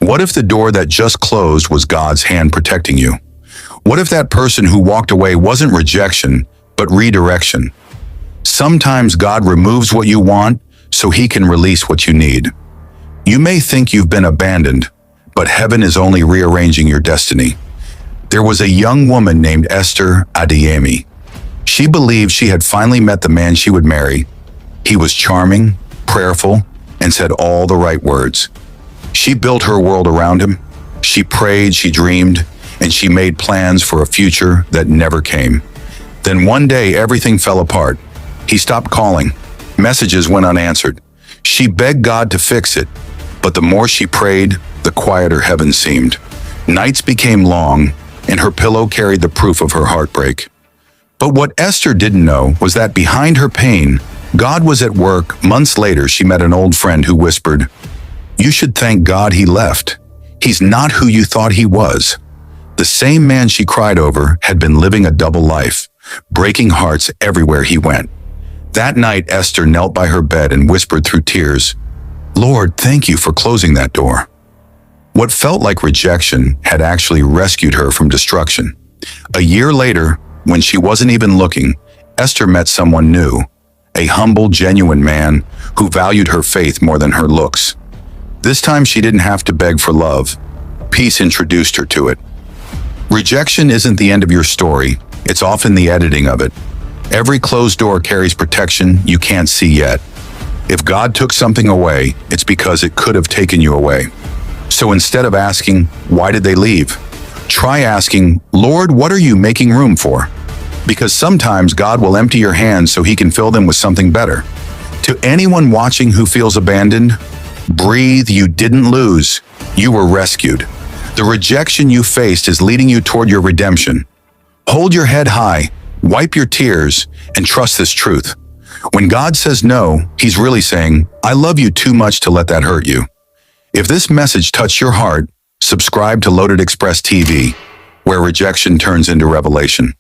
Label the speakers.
Speaker 1: What if the door that just closed was God's hand protecting you? What if that person who walked away wasn't rejection, but redirection? Sometimes God removes what you want so he can release what you need. You may think you've been abandoned, but heaven is only rearranging your destiny. There was a young woman named Esther Adeyemi. She believed she had finally met the man she would marry. He was charming, prayerful, and said all the right words. She built her world around him. She prayed, she dreamed, and she made plans for a future that never came. Then one day, everything fell apart. He stopped calling. Messages went unanswered. She begged God to fix it, but the more she prayed, the quieter heaven seemed. Nights became long, and her pillow carried the proof of her heartbreak. But what Esther didn't know was that behind her pain, God was at work. Months later, she met an old friend who whispered, "You should thank God he left. He's not who you thought he was." The same man she cried over had been living a double life, breaking hearts everywhere he went. That night, Esther knelt by her bed and whispered through tears, "Lord, thank you for closing that door." What felt like rejection had actually rescued her from destruction. A year later, when she wasn't even looking, Esther met someone new, a humble, genuine man who valued her faith more than her looks. This time she didn't have to beg for love. Peace introduced her to it. Rejection isn't the end of your story, it's often the editing of it. Every closed door carries protection you can't see yet. If God took something away, it's because it could have taken you away. So instead of asking, "Why did they leave?" try asking, "Lord, what are you making room for?" Because sometimes God will empty your hands so he can fill them with something better. To anyone watching who feels abandoned, breathe. You didn't lose. You were rescued. The rejection you faced is leading you toward your redemption. Hold your head high, wipe your tears, and trust this truth. When God says no, he's really saying, "I love you too much to let that hurt you." If this message touched your heart, subscribe to Loaded Express TV, where rejection turns into revelation.